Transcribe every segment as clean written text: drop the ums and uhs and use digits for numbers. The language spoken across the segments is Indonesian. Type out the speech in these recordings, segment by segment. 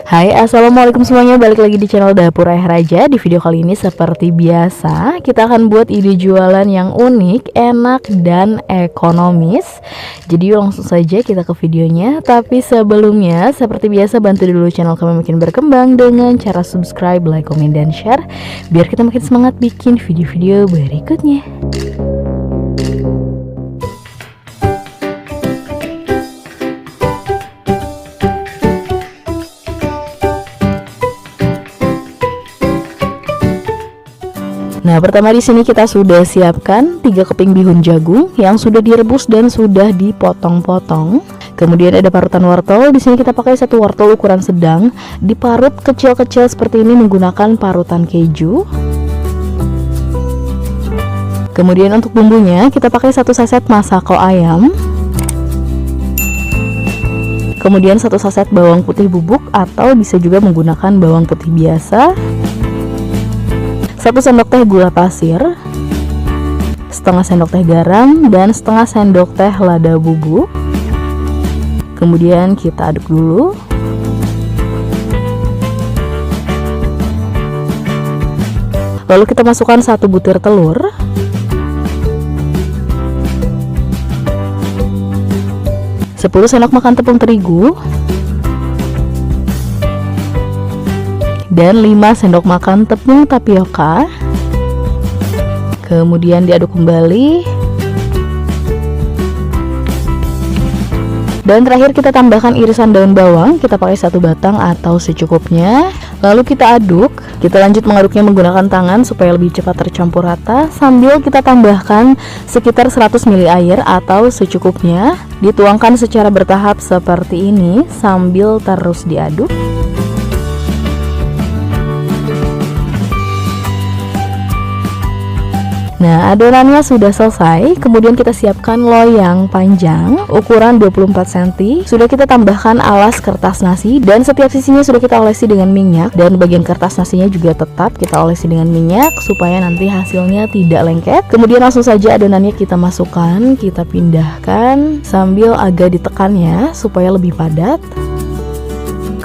Hai, assalamualaikum semuanya, balik lagi di channel Dapur Ayah Raja. Di video kali ini seperti biasa kita akan buat ide jualan yang unik, enak, dan ekonomis. Jadi langsung saja kita ke videonya. Tapi sebelumnya seperti biasa bantu dulu channel kami makin berkembang dengan cara subscribe, like, komen, dan share, biar kita makin semangat bikin video-video berikutnya. Nah, pertama di sini kita sudah siapkan 3 keping bihun jagung yang sudah direbus dan sudah dipotong-potong. Kemudian ada parutan wortel. Di sini kita pakai 1 wortel ukuran sedang, diparut kecil-kecil seperti ini menggunakan parutan keju. Kemudian untuk bumbunya kita pakai 1 saset masako ayam. Kemudian 1 saset bawang putih bubuk atau bisa juga menggunakan bawang putih biasa. 1 sendok teh gula pasir, setengah sendok teh garam, dan setengah sendok teh lada bubuk. Kemudian kita aduk dulu. Lalu kita masukkan 1 butir telur, sepuluh sendok makan tepung terigu, dan 5 sendok makan tepung tapioka. Kemudian diaduk kembali. Dan terakhir kita tambahkan irisan daun bawang. Kita pakai 1 batang atau secukupnya. Lalu kita aduk. Kita lanjut mengaduknya menggunakan tangan supaya lebih cepat tercampur rata, sambil kita tambahkan sekitar 100 ml air atau secukupnya. Dituangkan secara bertahap seperti ini sambil terus diaduk. Nah, adonannya sudah selesai. Kemudian kita siapkan loyang panjang ukuran 24 cm. Sudah kita tambahkan alas kertas nasi, dan setiap sisinya sudah kita olesi dengan minyak. Dan bagian kertas nasinya juga tetap kita olesi dengan minyak supaya nanti hasilnya tidak lengket. Kemudian langsung saja adonannya kita masukkan, kita pindahkan sambil agak ditekan ya supaya lebih padat.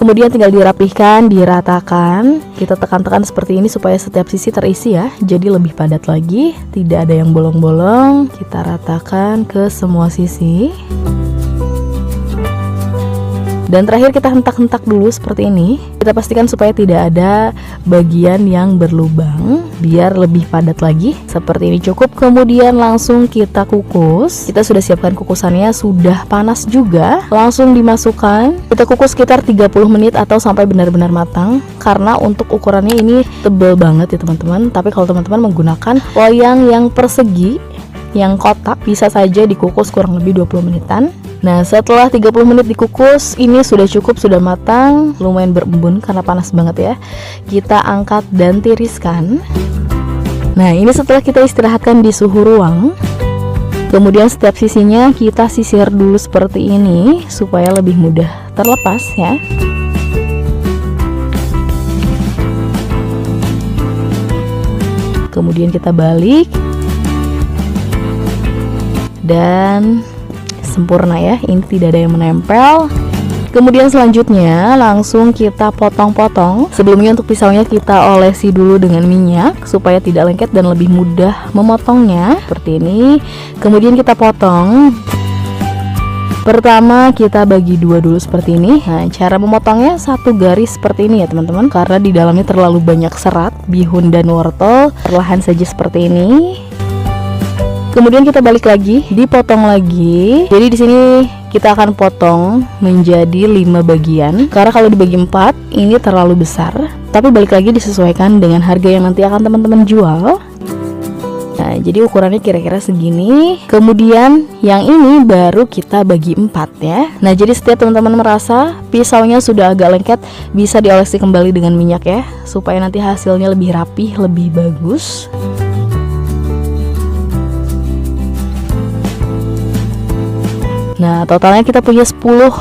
Kemudian tinggal dirapihkan, diratakan. Kita tekan-tekan seperti ini supaya setiap sisi terisi ya. Jadi lebih padat lagi, tidak ada yang bolong-bolong. Kita ratakan ke semua sisi. Dan terakhir kita hentak-hentak dulu seperti ini. Kita pastikan supaya tidak ada bagian yang berlubang, biar lebih padat lagi. Seperti ini cukup. Kemudian langsung kita kukus. Kita sudah siapkan kukusannya, sudah panas juga. Langsung dimasukkan. Kita kukus sekitar 30 menit atau sampai benar-benar matang. Karena untuk ukurannya ini tebal banget ya teman-teman. Tapi kalau teman-teman menggunakan loyang yang persegi, yang kotak, bisa saja dikukus kurang lebih 20 menitan. Nah, setelah 30 menit dikukus, ini sudah cukup, sudah matang, lumayan berembun karena panas banget ya. Kita angkat dan tiriskan. Nah, ini setelah kita istirahatkan di suhu ruang. Kemudian setiap sisinya kita sisir dulu seperti ini supaya lebih mudah terlepas ya. Kemudian kita balik. Dan sempurna ya, ini tidak ada yang menempel. Kemudian selanjutnya langsung kita potong-potong. Sebelumnya untuk pisaunya kita olesi dulu dengan minyak supaya tidak lengket dan lebih mudah memotongnya seperti ini. Kemudian kita potong. Pertama kita bagi 2 dulu seperti ini. Nah, cara memotongnya 1 garis seperti ini ya teman-teman, karena di dalamnya terlalu banyak serat bihun dan wortel. Perlahan saja seperti ini. Kemudian kita balik lagi, dipotong lagi. Jadi di sini kita akan potong menjadi 5 bagian. Karena kalau dibagi 4 ini terlalu besar. Tapi balik lagi disesuaikan dengan harga yang nanti akan teman-teman jual. Nah, jadi ukurannya kira-kira segini. Kemudian yang ini baru kita bagi 4 ya. Nah, jadi setiap teman-teman merasa pisaunya sudah agak lengket, bisa diolesi kembali dengan minyak ya, supaya nanti hasilnya lebih rapih, lebih bagus. Nah, totalnya kita punya 10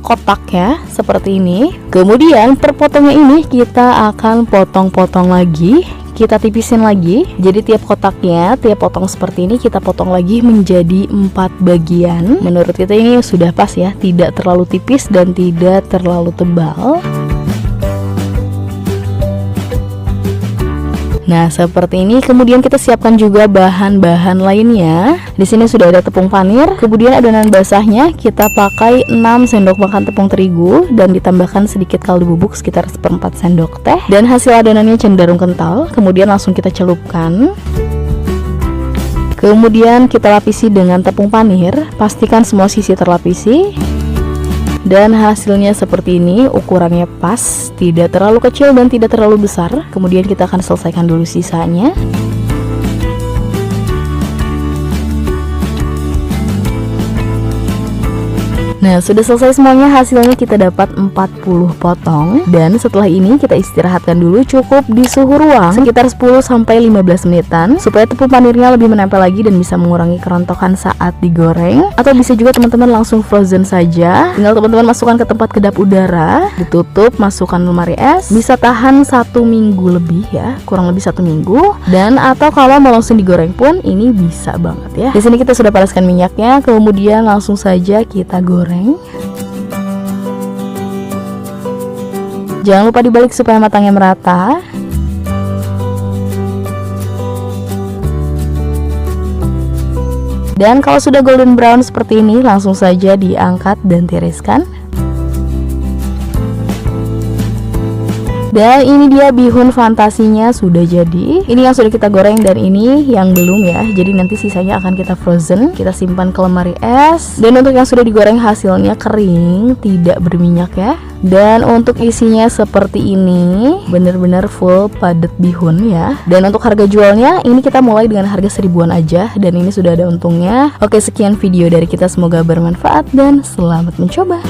kotak ya, seperti ini. Kemudian per potongnya ini kita akan potong-potong lagi. Kita tipisin lagi. Jadi tiap kotaknya, tiap potong seperti ini kita potong lagi menjadi 4 bagian. Menurut kita ini sudah pas ya, tidak terlalu tipis dan tidak terlalu tebal. Nah, seperti ini. Kemudian kita siapkan juga bahan-bahan lainnya. Di sini sudah ada tepung panir. Kemudian adonan basahnya kita pakai 6 sendok makan tepung terigu dan ditambahkan sedikit kaldu bubuk sekitar 1/4 sendok teh. Dan hasil adonannya cenderung kental. Kemudian langsung kita celupkan. Kemudian kita lapisi dengan tepung panir. Pastikan semua sisi terlapisi. Dan hasilnya seperti ini, ukurannya pas, tidak terlalu kecil dan tidak terlalu besar. Kemudian kita akan selesaikan dulu sisanya. Nah, sudah selesai semuanya, hasilnya kita dapat 40 potong. Dan setelah ini kita istirahatkan dulu cukup di suhu ruang sekitar 10-15 menitan supaya tepung panirnya lebih menempel lagi dan bisa mengurangi kerontokan saat digoreng. Atau bisa juga teman-teman langsung frozen saja. Tinggal teman-teman masukkan ke tempat kedap udara, ditutup, masukkan lemari es. Bisa tahan 1 minggu lebih ya, kurang lebih 1 minggu. Dan atau kalau mau langsung digoreng pun ini bisa banget ya. Di sini kita sudah panaskan minyaknya, kemudian langsung saja kita goreng. Jangan lupa dibalik supaya matangnya merata. Dan kalau sudah golden brown seperti ini, langsung saja diangkat dan tiriskan. Dan ini dia bihun fantasinya sudah jadi. Ini yang sudah kita goreng dan ini yang belum ya. Jadi nanti sisanya akan kita frozen, kita simpan ke lemari es. Dan untuk yang sudah digoreng hasilnya kering, tidak berminyak ya. Dan untuk isinya seperti ini, bener-bener full padat bihun ya. Dan untuk harga jualnya, ini kita mulai dengan harga 1000-an aja. Dan ini sudah ada untungnya. Oke, sekian video dari kita, semoga bermanfaat dan selamat mencoba.